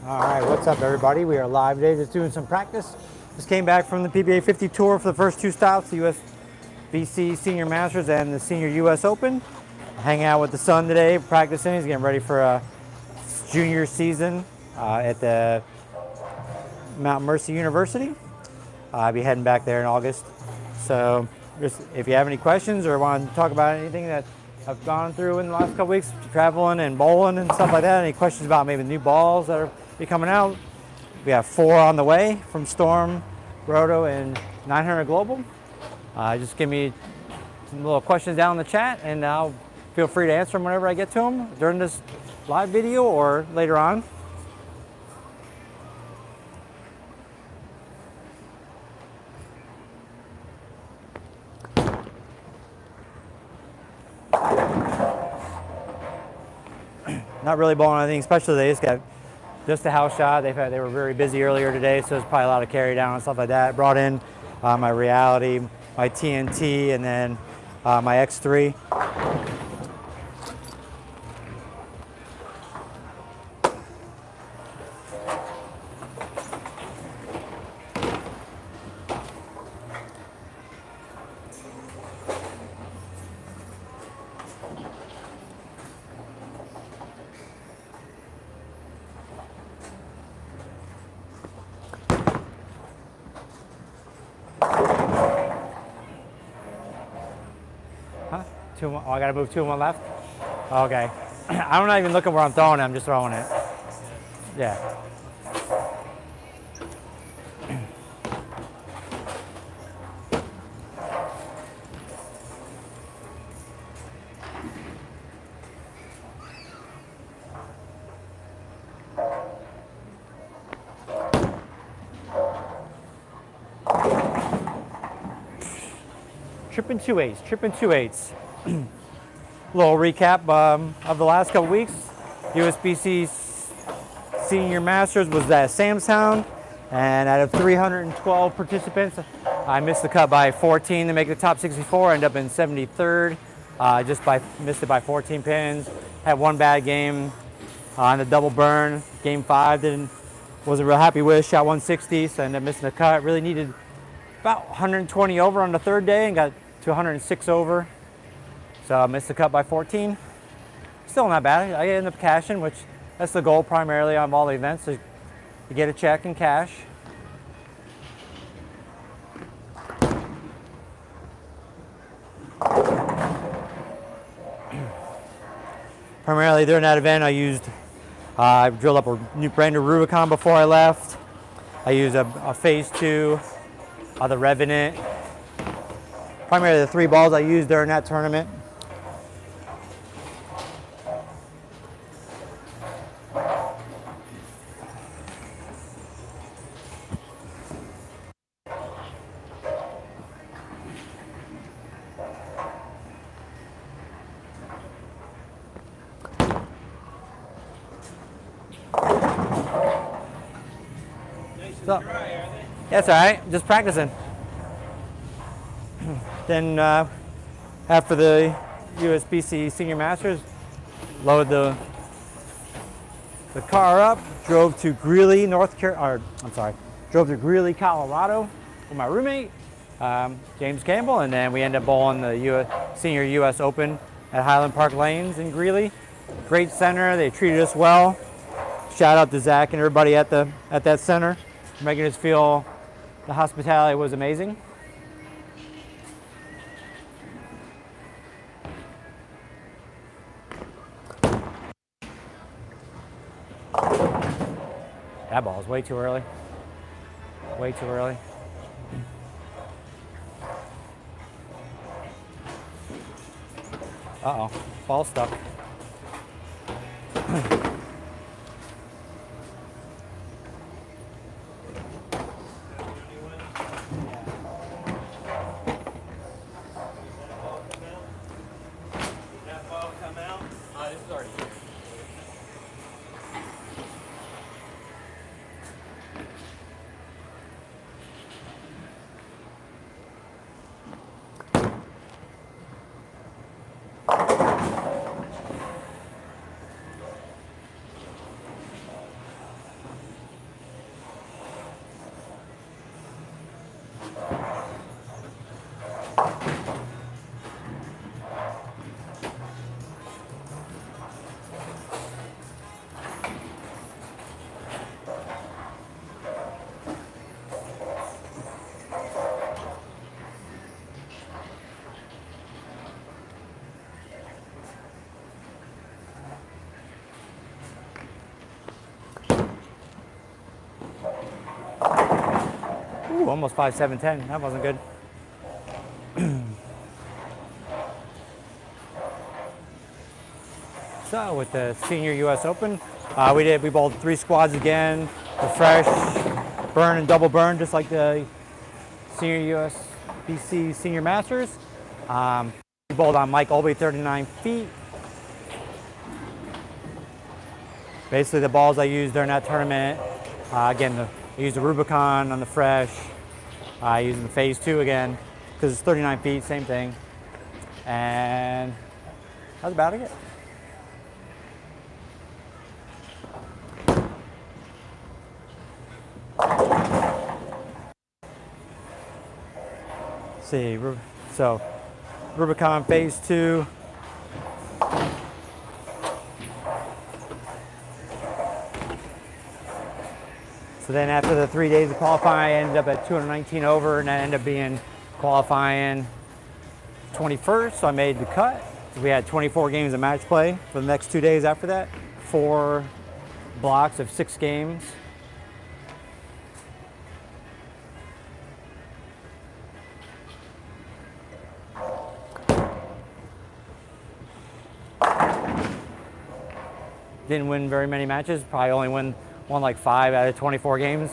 All right, what's up everybody? We are live today, just doing some practice. Just came back from the PBA 50 tour for the first two stops, the USBC Senior Masters and the Senior US Open. Hanging out with the son today, practicing. He's getting ready for a junior season at the Mount Mercy University. I'll be heading back there in August. So just, if you have any questions or want to talk about anything that I've gone through in the last couple weeks, traveling and bowling and stuff like that, any questions about maybe new balls that are coming out, we have 4 on the way from Storm, Roto, and 900 Global. Just give me some little questions down in the chat, and I'll feel free to answer them whenever I get to them during this live video or later on. Not really bowling anything special today. Just got just a house shot. They were very busy earlier today, so there's probably a lot of carry down and stuff like that. Brought in my Reality, my TNT, and then my X3. Oh, I gotta move 2 and 1 left? Okay. I'm not even looking where I'm throwing it, I'm just throwing it. Yeah. Tripping 2/8, tripping 2/8. Little recap of the last couple weeks. USBC Senior Masters was at Samstown, and out of 312 participants, I missed the cut by 14 to make the top 64. Ended up in 73rd, missed it by 14 pins. Had one bad game on the double burn. Game 5 wasn't real happy with. Shot 160, so I ended up missing the cut. Really needed about 120 over on the 3rd day and got to 106 over. So I missed the cut by 14. Still not bad. I ended up cashing, which that's the goal primarily on all the events, is to get a check and cash. Primarily during that event, I drilled up a brand new Rubicon before I left. I used a Phase 2 of the Revenant. Primarily the 3 balls I used during that tournament. So, that's all right. Just practicing. Then after the USBC Senior Masters, load the car up, drove to Greeley, drove to Greeley, Colorado with my roommate, James Campbell, and then we ended up bowling the Senior US Open at Highland Park Lanes in Greeley. Great center, they treated us well. Shout out to Zach and everybody at that center for making us feel the hospitality was amazing. That ball is way too early. Way too early. Uh-oh, ball stuck. Ooh, almost 5-7-10. That wasn't good. So with the Senior US Open, we bowled 3 squads again, refresh, burn, and double burn, just like the Senior US BC Senior Masters. We bowled on Mike Olby, 39 feet. Basically the balls I used during that tournament, again, I used the Rubicon on the fresh. I used the phase 2 again, because it's 39 feet, same thing. And that's about it. See, so Rubicon phase 2. So then after the 3 days of qualifying, I ended up at 219 over, and I ended up being qualifying 21st, so I made the cut. So we had 24 games of match play for the next 2 days after that, 4 blocks of 6 games. Didn't win very many matches, probably only won like 5 out of 24 games.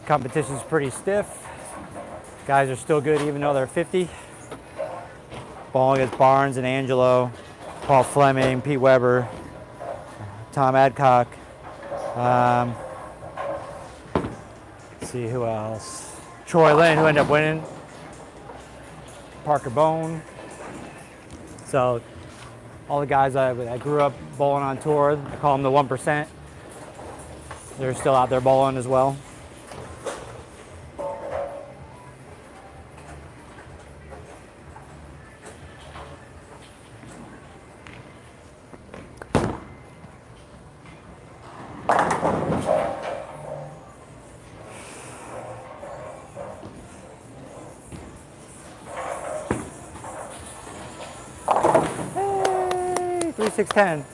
Competition's pretty stiff. Guys are still good even though they're 50. Bowling against Barnes and Angelo, Paul Fleming, Pete Weber, Tom Adcock. Let's see who else. Troy Lynn, who ended up winning. Parker Bone. So all the guys I grew up bowling on tour, I call them the 1%. They're still out there bowling as well. Hey, 3-6-10.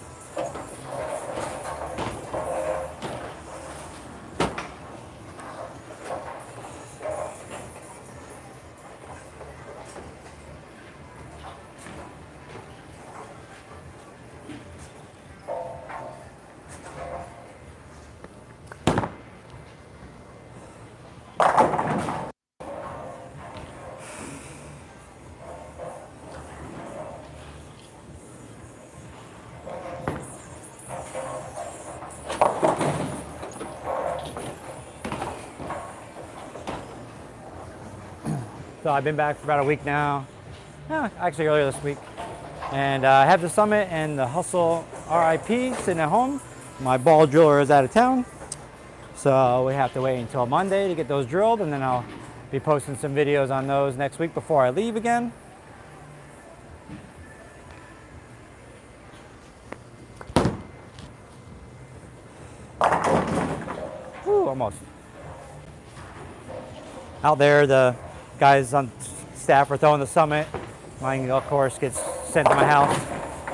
So I've been back for about a week now, actually earlier this week. And I have the Summit and the Hustle RIP sitting at home. My ball driller is out of town. So we have to wait until Monday to get those drilled, and then I'll be posting some videos on those next week before I leave again. Woo, almost. Out there, the guys on staff are throwing the Summit. Mine, of course, gets sent to my house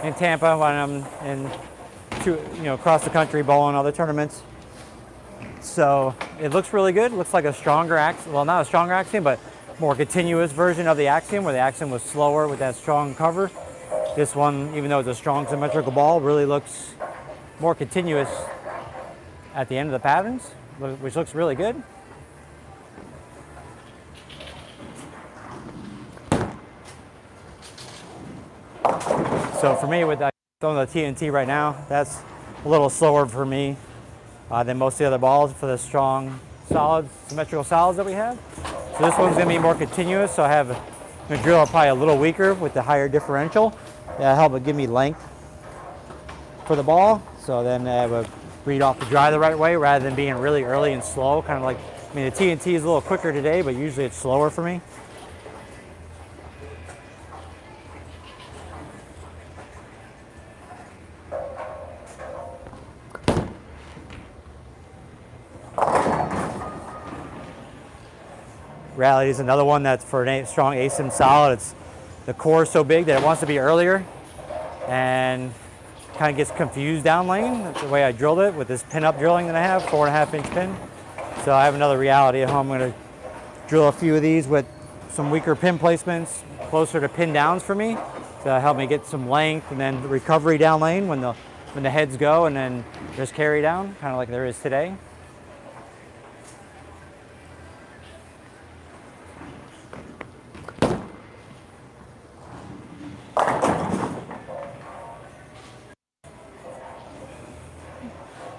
in Tampa when I'm across the country bowling other tournaments. So it looks really good. It looks like a stronger Axiom, well, not a stronger Axiom, but more continuous version of the Axiom, where the Axiom was slower with that strong cover. This one, even though it's a strong symmetrical ball, really looks more continuous at the end of the patterns, which looks really good. So for me, with throwing the TNT right now, that's a little slower for me than most of the other balls for the strong solids, symmetrical solids that we have. So this one's gonna be more continuous, so I have the drill probably a little weaker with the higher differential. That'll help it give me length for the ball, so then I would read off the dry the right way rather than being really early and slow, kind of like, I mean, the TNT is a little quicker today, but usually it's slower for me. Rally is another one that's for a strong ASIM solid. It's the core is so big that it wants to be earlier and kind of gets confused down lane. That's the way I drilled it with this pin-up drilling that I have, 4.5 inch pin. So I have another reality at home. I'm going to drill a few of these with some weaker pin placements, closer to pin downs for me, to help me get some length and then recovery down lane when the heads go, and then just carry down, kind of like there is today.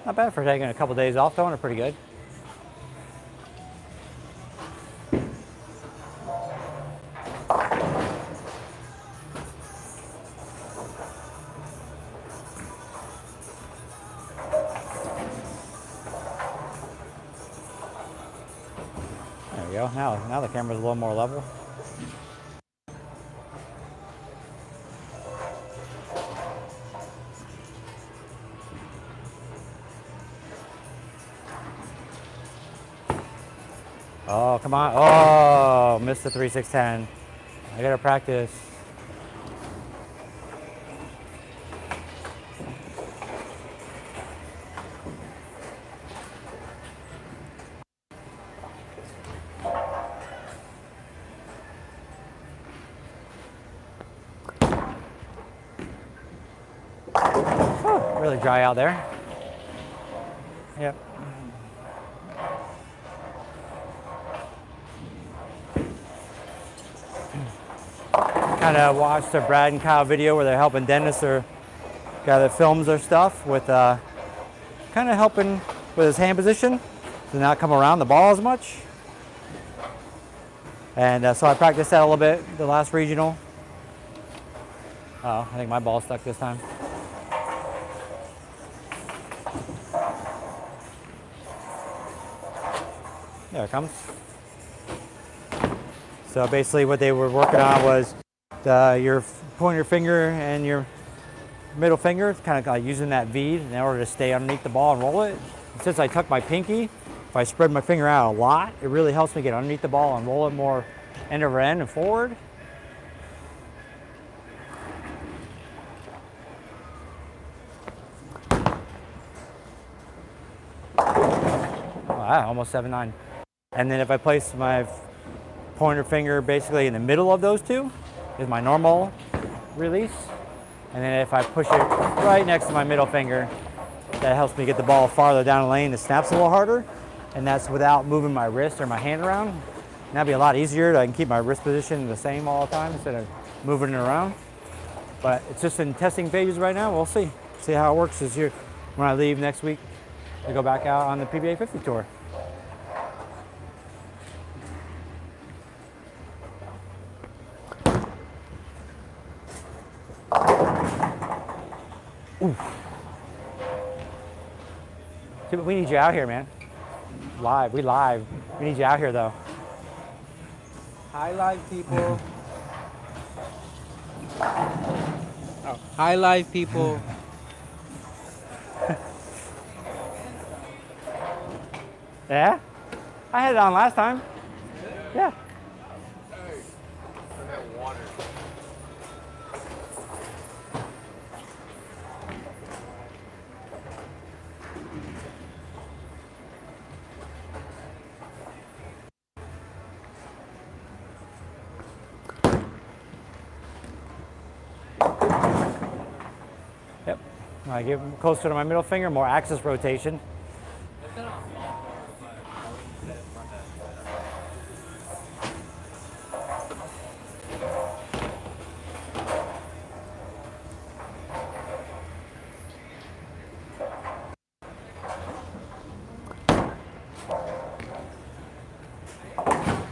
Not bad for taking a couple days off, throwing it pretty good. There we go. Now the camera's a little more level. Oh, come on. Oh, missed the 3-6-10. I gotta practice. Whew, really dry out there. Yep. Kind of watched a Brad and Kyle video where they're helping Dennis, or guy that films their stuff, with kind of helping with his hand position to not come around the ball as much. And so I practiced that a little bit the last regional. Oh, I think my ball's stuck this time. There it comes. So basically what they were working on was your pointer finger and your middle finger, kind of using that V in order to stay underneath the ball and roll it. And since I tuck my pinky, if I spread my finger out a lot, it really helps me get underneath the ball and roll it more end over end and forward. Wow, almost 7-9. And then if I place my pointer finger basically in the middle of those two, is my normal release. And then if I push it right next to my middle finger, that helps me get the ball farther down the lane. It snaps a little harder, and that's without moving my wrist or my hand around. And that'd be a lot easier. I can keep my wrist position the same all the time instead of moving it around. But it's just in testing phases right now. We'll see how it works this year when I leave next week to go back out on the PBA 50 tour. Dude, we need you out here, man. Live, we live. We need you out here, though. Hi, live people. Oh, hi, live people. Yeah? I had it on last time. Yeah. Yep. I get closer to my middle finger, more axis rotation.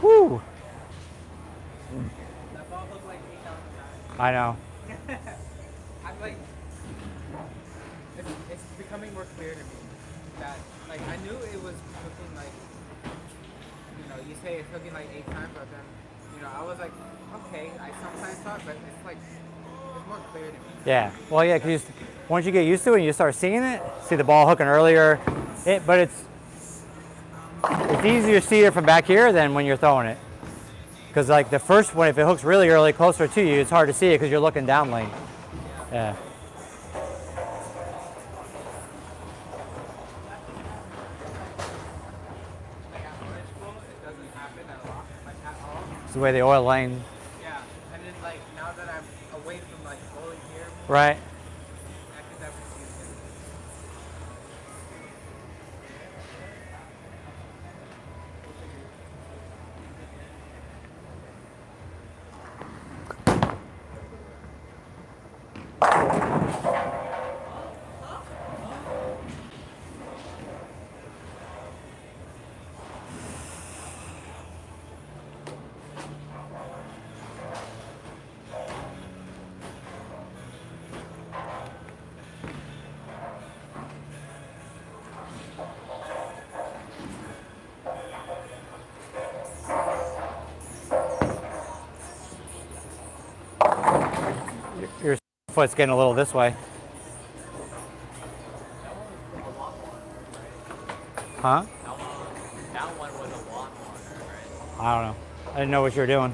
Woo! That ball looked like 8,000 I know. I'm like, it's becoming more clear to me that, like, I knew it was cooking, like, you say it's cooking like 8 times, but then, I was like, okay, I sometimes thought, but it's like, it's more clear to me. Yeah. Well, yeah, because once you get used to it and you start seeing it, see the ball hooking earlier, but it's easier to see it from back here than when you're throwing it. Because like the first one, if it hooks really early closer to you, it's hard to see it because you're looking down lane. Yeah. Like, at my school, it doesn't happen a lot, like, at all. It's the way the oil lane. Yeah, and then, like, now that I'm away from, like, bowling here, Right. I could definitely see it. Your foot's getting a little this way. Huh? That one was a lot longer, right? I don't know. I didn't know what you were doing.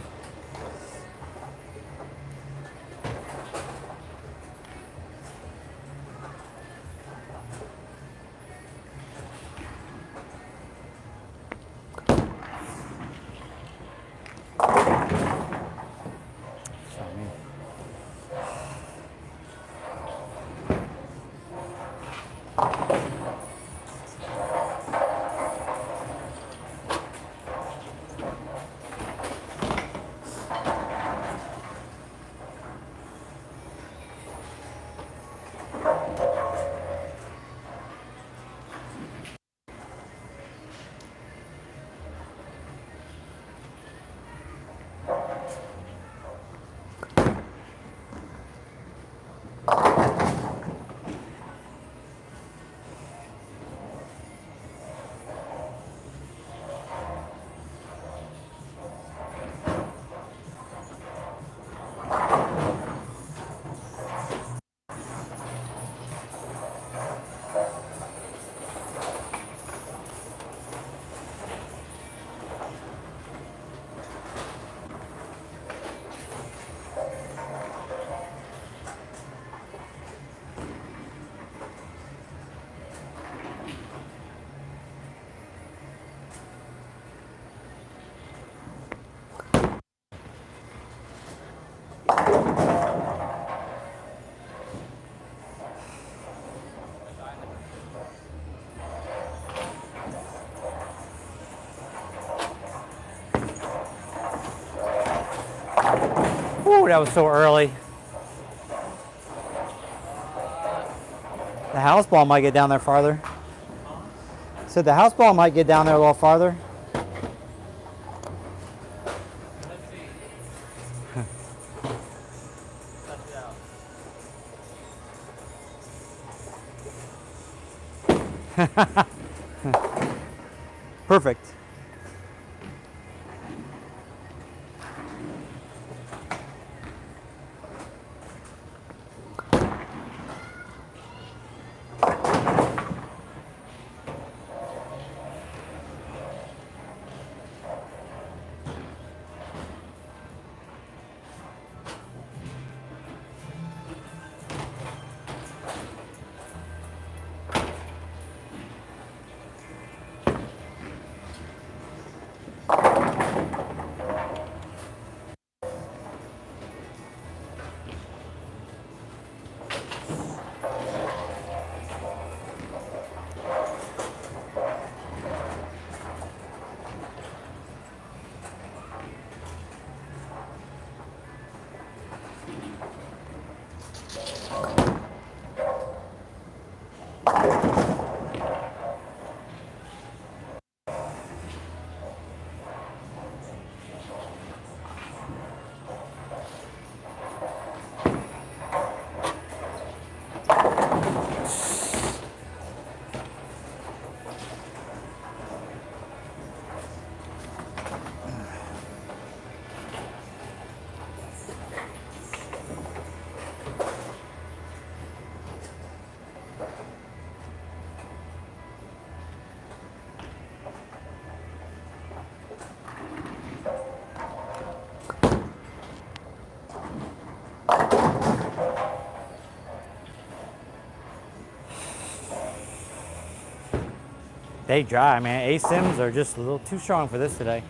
Ooh, that was so early. The house ball might get down there farther. So the house ball might get down there a little farther. Let's see. Touch it out. Perfect. They dry, man. A-Sims are just a little too strong for this today.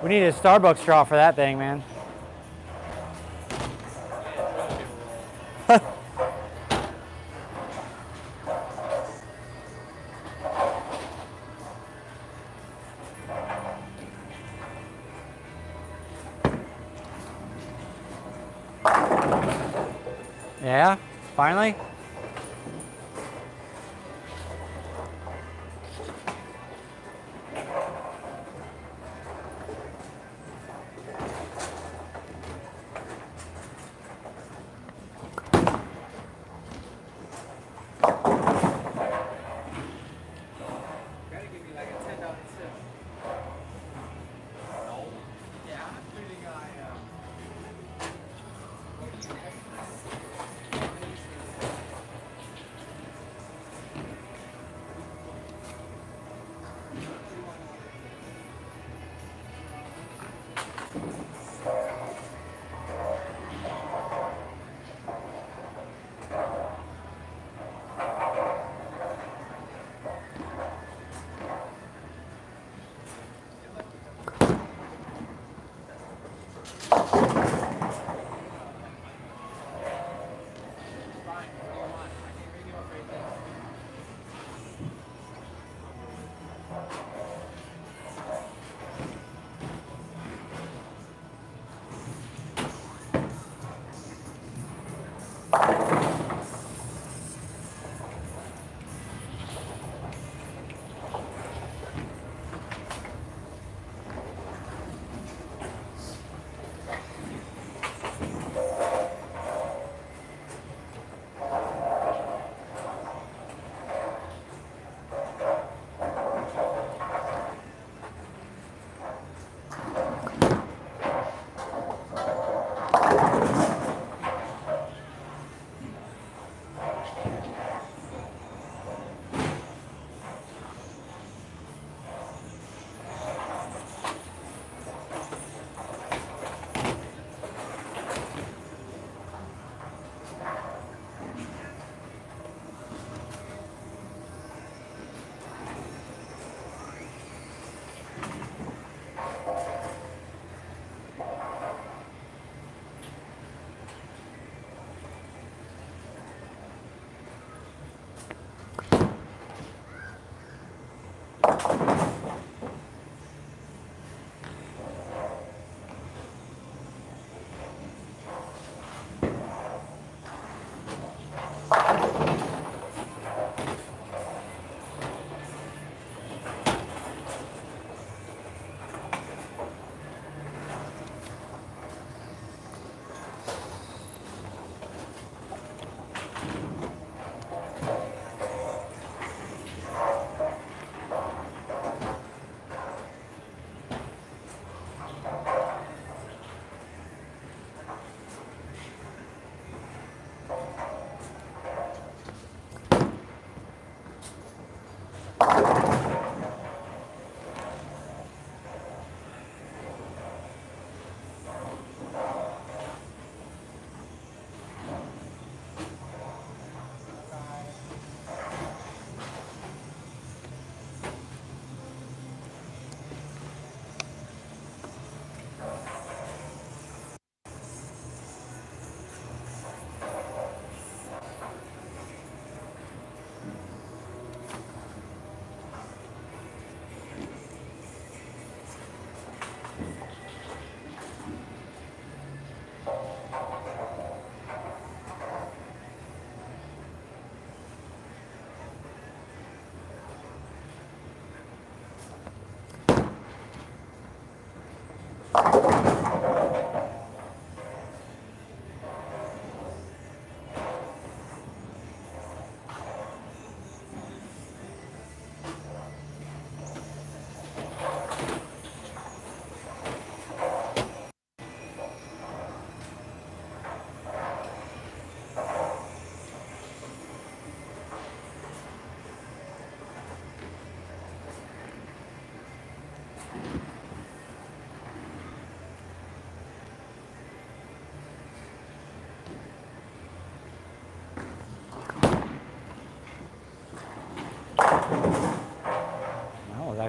We need a Starbucks straw for that thing, man. Yeah, finally. Gotta give me like a $10 tip. Yeah, I'm treating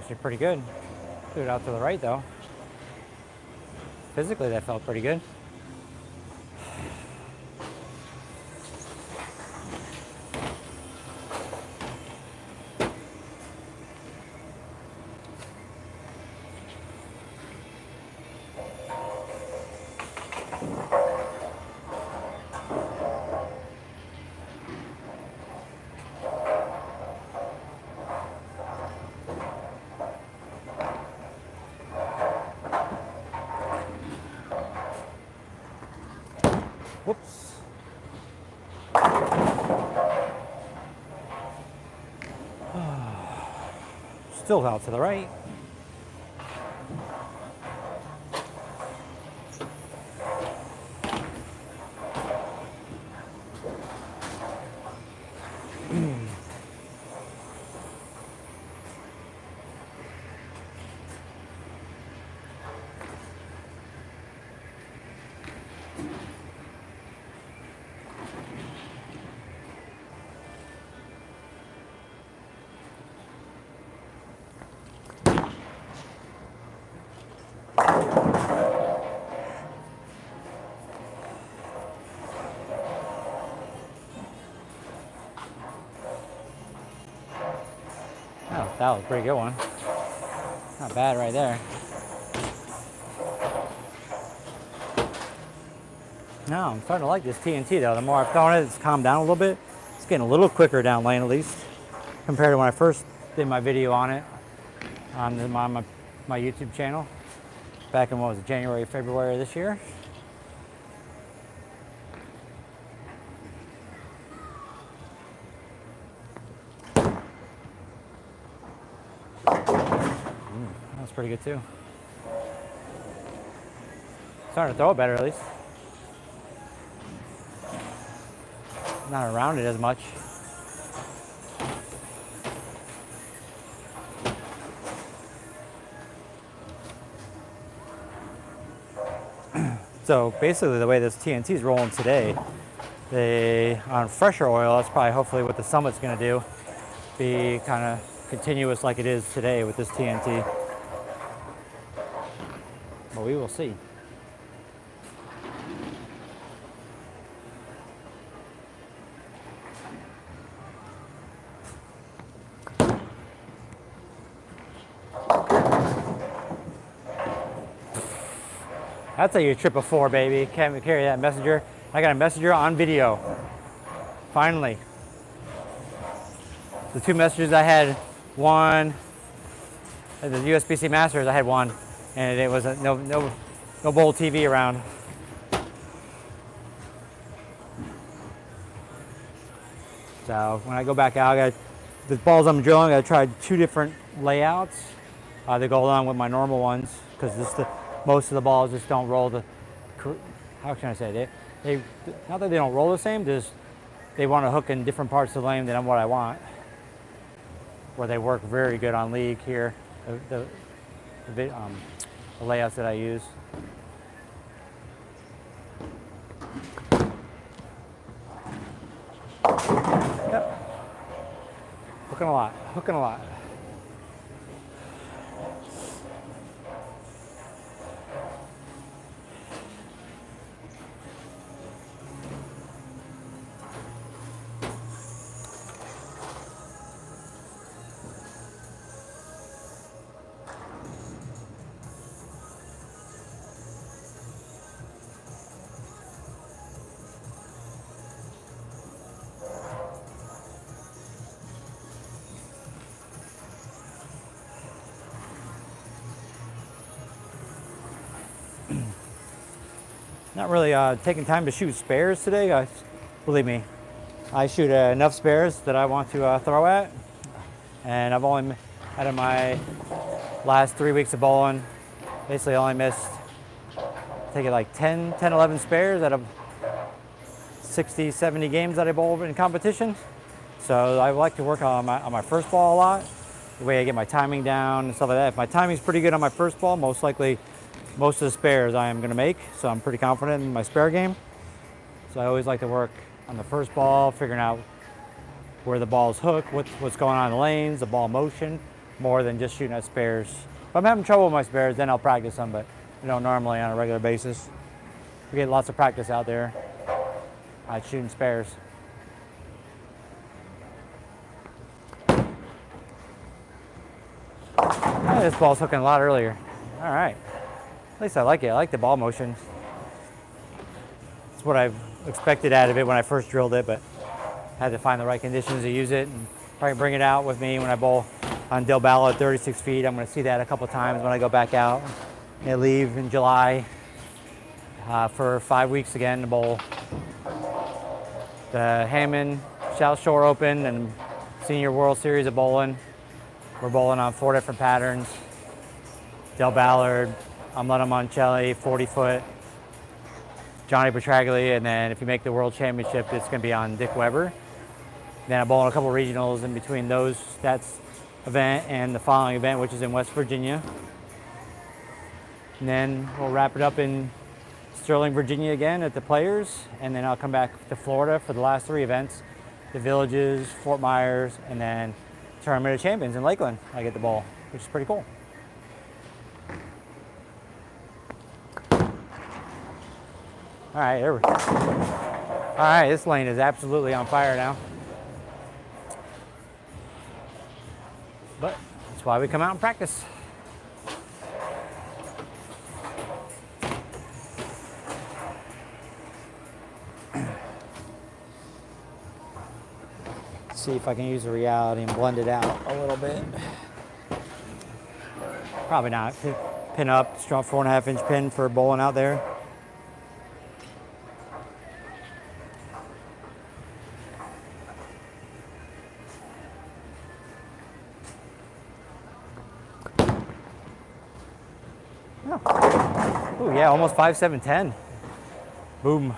actually pretty good. Threw it out to the right though. Physically, that felt pretty good. Whoops. Still out to the right. Oh, that was a pretty good one. Not bad right there. No, I'm starting to like this TNT though. The more I've thrown it, it's calmed down a little bit. It's getting a little quicker down lane at least, compared to when I first did my video on it on my YouTube channel back in, what was it, January, February of this year. That's pretty good too. Starting to throw it better at least. Not around it as much. So basically the way this TNT is rolling today, on fresher oil, that's probably hopefully what the Summit's gonna do, be kind of continuous like it is today with this TNT. But we will see. That's how you trip a 4, baby. Can't carry that messenger. I got a messenger on video. Finally. The 2 messengers I had, one at the USBC Masters, I had one, and it was no Bowl TV around. So when I go back out, the balls I'm drilling, I tried 2 different layouts to go along with my normal ones, because most of the balls just don't roll how can I say, they not that they don't roll the same, just they want to hook in different parts of the lane than what I want. Where they work very good on league here, the layouts that I use. Yep. Hooking a lot, hooking a lot. Not really taking time to shoot spares today, guys. Believe me, I shoot enough spares that I want to throw at, and I've only, out of my last 3 weeks of bowling, basically only missed, take it like 10, 11 spares out of 60, 70 games that I bowled in competition. So I like to work on my first ball a lot, the way I get my timing down and stuff like that. If my timing's pretty good on my first ball, most likely most of the spares I am going to make, so I'm pretty confident in my spare game. So I always like to work on the first ball, figuring out where the ball's hooked, what's going on in the lanes, the ball motion, more than just shooting at spares. If I'm having trouble with my spares, then I'll practice them, but normally on a regular basis. We get lots of practice out there shooting spares. This ball's hooking a lot earlier. All right. At least I like it. I like the ball motion. It's what I've expected out of it when I first drilled it, but had to find the right conditions to use it and probably bring it out with me when I bowl on Del Ballo at 36 feet. I'm going to see that a couple times when I go back out. I leave in July for 5 weeks again to bowl the Hammond South Shore Open and Senior World Series of bowling. We're bowling on 4 different patterns. Del Ballard, Amletta Moncelli, 40 foot, Johnny Petraglia, and then if you make the World Championship, it's going to be on Dick Weber. Then I'm bowling a couple regionals in between that event and the following event, which is in West Virginia. And then we'll wrap it up in Sterling, Virginia again at the Players, and then I'll come back to Florida for the last 3 events, the Villages, Fort Myers, and then Tournament of Champions in Lakeland. I get the bowl, which is pretty cool. All right, there we go. All right, this lane is absolutely on fire now. But that's why we come out and practice. See if I can use the reality and blend it out a little bit. Probably not. Pin up, strong 4.5 inch pin for bowling out there. Oh, yeah, almost 5.710. Boom.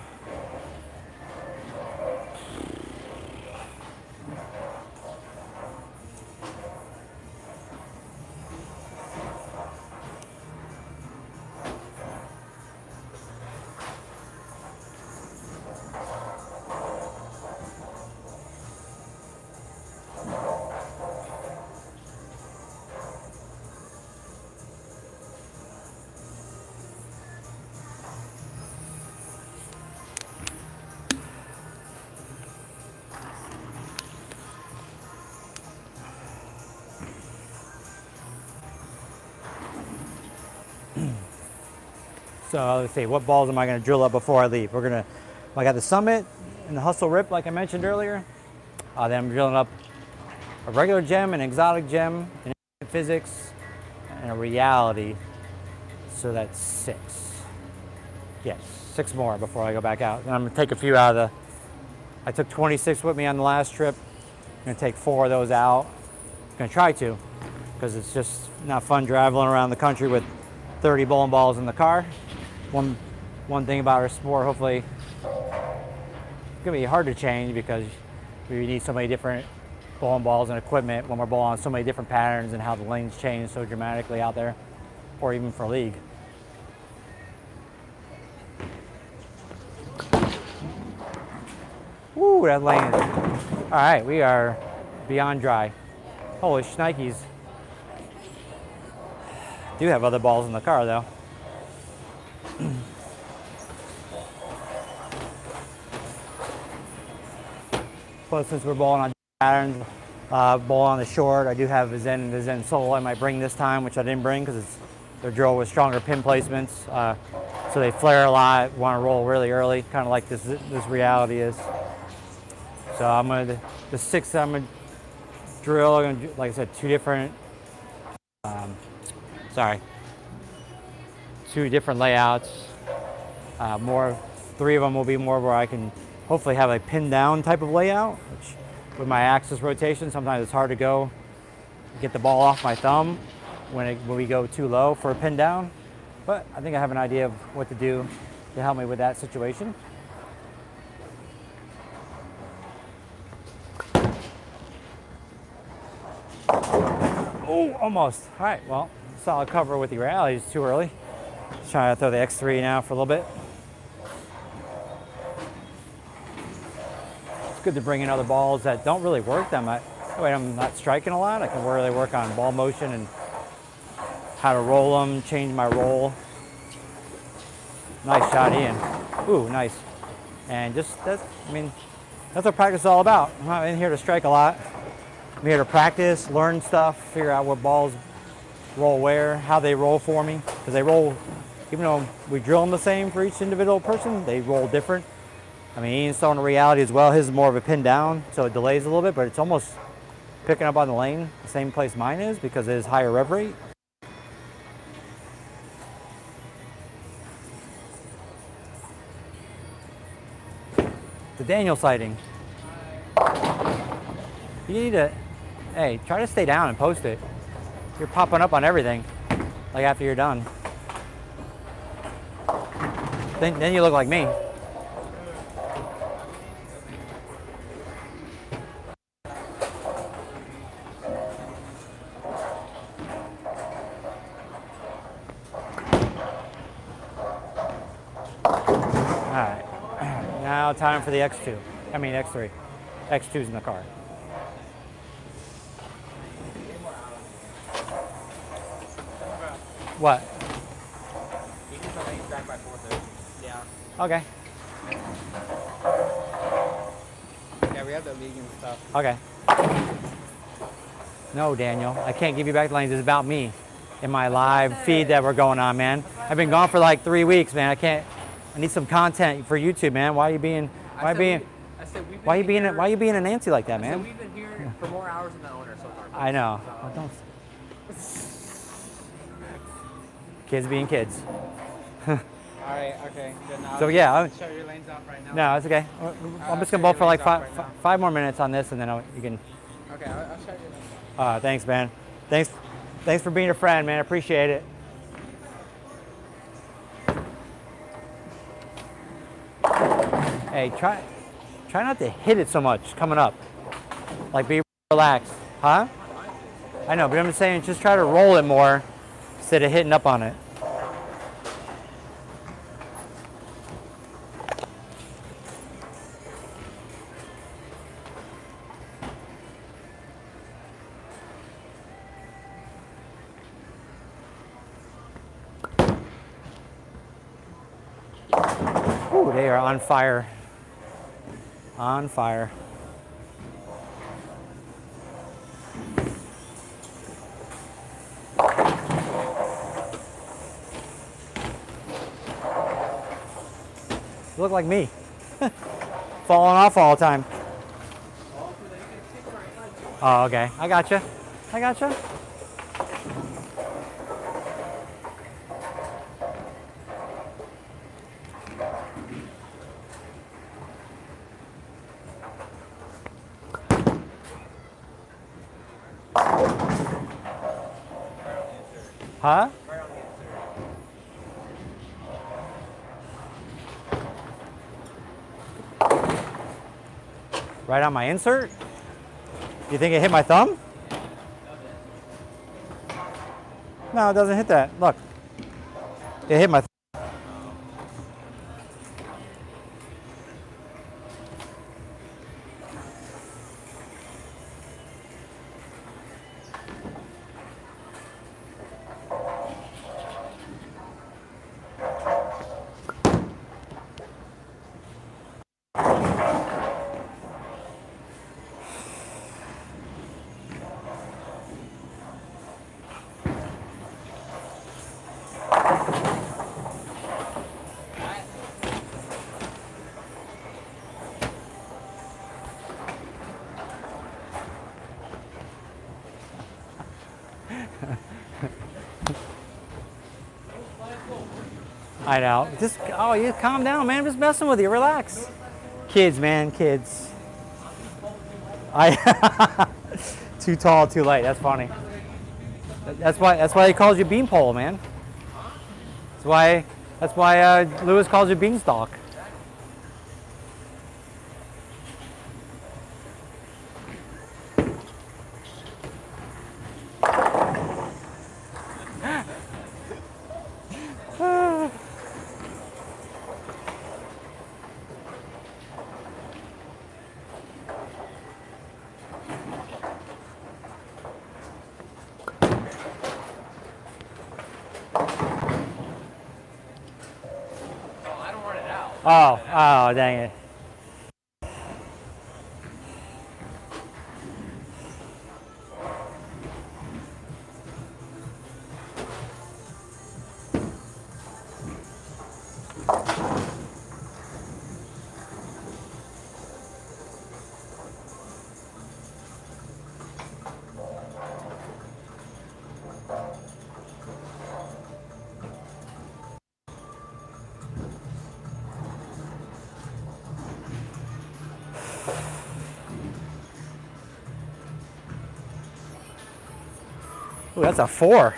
So let's see, what balls am I going to drill up before I leave? I got the Summit and the Hustle Rip, like I mentioned earlier. Then I'm drilling up a regular gem, an exotic gem, an physics, and a reality. So that's 6. Yes, 6 more before I go back out. And I'm going to take a few out of I took 26 with me on the last trip. I'm going to take 4 of those out. I'm going to try to, because it's just not fun traveling around the country with 30 bowling balls in the car. One thing about our sport, hopefully, it's gonna be hard to change because we need so many different bowling balls and equipment when we're bowling on so many different patterns and how the lanes change so dramatically out there, or even for league. Woo, that lane is, all right, we are beyond dry. Holy shnikes. Do have other balls in the car though. Plus, since we're bowling on patterns, bowling on the short, I do have a Zen and the Zen Soul I might bring this time, which I didn't bring because they're drilled with stronger pin placements. So they flare a lot, want to roll really early, kind of like this reality is. So I'm gonna, the 6 I'm gonna drill, I'm gonna do, like I said, 2 different, two different layouts. 3 of them will be more where I can hopefully have a pin down type of layout, which with my axis rotation, sometimes it's hard to get the ball off my thumb when we go too low for a pin down. But I think I have an idea of what to do to help me with that situation. Oh, almost. All right, well, solid cover with the reality is too early. Just trying to throw the X3 now for a little bit. It's good to bring in other balls that don't really work that much. Wait, I'm not striking a lot. I can really work on ball motion and how to roll them, change my roll. Nice shot, Ian. Ooh, nice. And just that's, I mean, that's what practice is all about. I'm not in here to strike a lot. I'm here to practice, learn stuff, figure out what balls roll where, how they roll for me. Because they roll, even though we drill them the same for each individual person, they roll different. I mean, Ian's throwing a reality as well. His is more of a pin down, so it delays a little bit, but it's almost picking up on the lane, the same place mine is because it is higher rev rate. The Daniel sighting. You need to, hey, try to stay down and post it. You're popping up on everything, like after you're done. Then you look like me. Alright, now time for the X2. I mean X3. X2's in the car. What? You can tell he's back by 4:30. Yeah. Okay, Yeah, we have the league and stuff. okay. No, Daniel, I can't give you back the lanes. It's about me and my live feed that we're going on, man. I've been gone for like 3 weeks, man. I need some content for YouTube, man. Why are you being a Nancy like that, man? So we've been here for more hours than the owner so far. I know. Well, don't. Kids being kids. Alright, okay. Then So yeah, shut your lanes off right now. no, it's okay. I'm just gonna bowl for like five more minutes on this, and then you can. Okay, I'll shut your lanes off. Thanks, man. Thanks for being a friend, man. I appreciate it. Hey, try not to hit it so much coming up. Like, be relaxed, huh? I know, but I'm just saying, just try to roll it more instead of hitting up on it. Ooh, they are on fire. On fire. You look like me. Falling off all the time. Oh, okay. I gotcha. Huh? Right on my insert? You think it hit my thumb? No, it doesn't hit that. Look. It hit my thumb. I know. Just, oh, you calm down, man. I'm just messing with you. Relax. Kids, man, kids. Too tall, too light. That's funny. That's why he calls you beanpole, man. That's why Lewis calls you beanstalk. Oh, dang it. Ooh, that's a 4.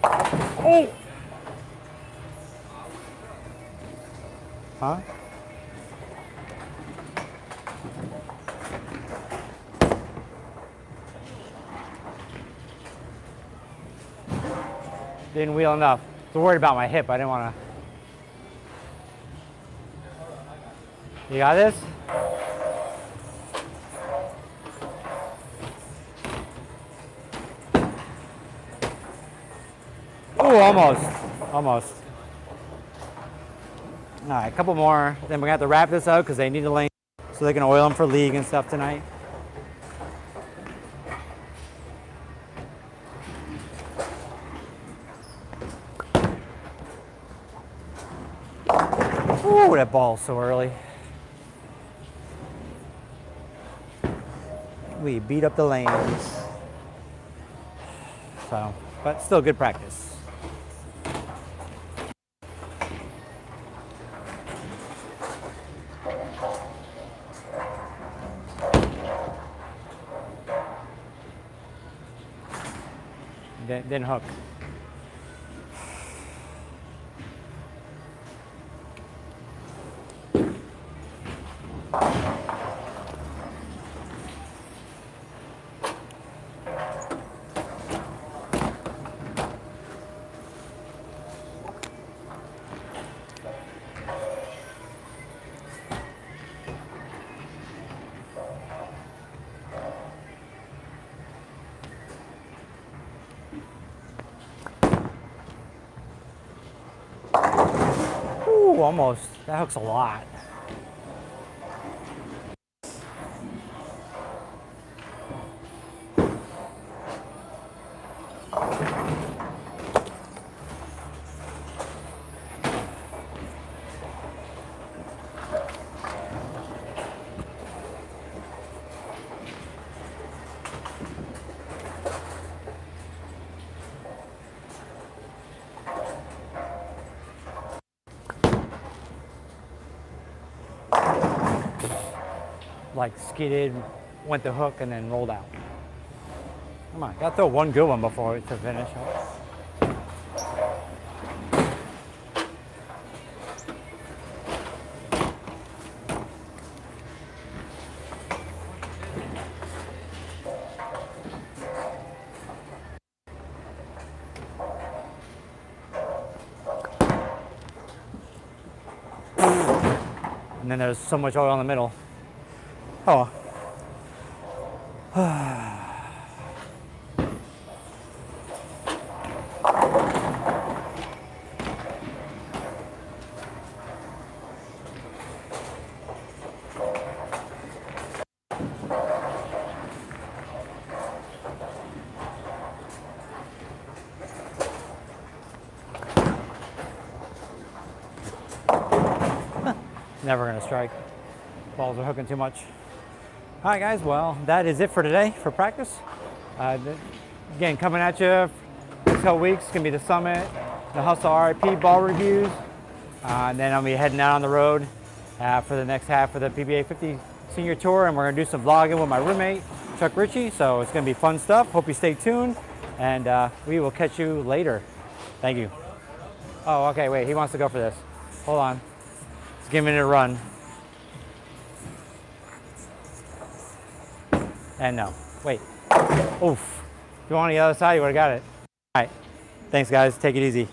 Oh! Huh? Didn't wheel enough. I was worried about my hip. I didn't want to. You got this? Ooh, almost. Almost. All right, a couple more. Then we're going to have to wrap this up because they need the lane so they can oil them for league and stuff tonight. Ooh, that ball's so early. We beat up the lanes. So, but still good practice. Didn't hook. Ooh, almost. That hooks a lot. Like skidded, went to hook, and then rolled out. Come on, gotta throw one good one before to finish. And then there's so much oil in the middle. Oh. Never gonna strike. Balls are hooking too much. All right, guys, well, that is it for today for practice. Again, coming at you next couple weeks, gonna be the Summit, the Hustle RIP ball reviews, and then I'll be heading out on the road for the next half of the PBA 50 Senior Tour, and we're gonna do some vlogging with my roommate, Chuck Ritchie, so it's gonna be fun stuff. Hope you stay tuned, and we will catch you later. Thank you. Oh, okay, wait, he wants to go for this. Hold on. Let's give it a run. And no, wait. Oof. If you want on the other side, you would have got it. All right. Thanks, guys. Take it easy.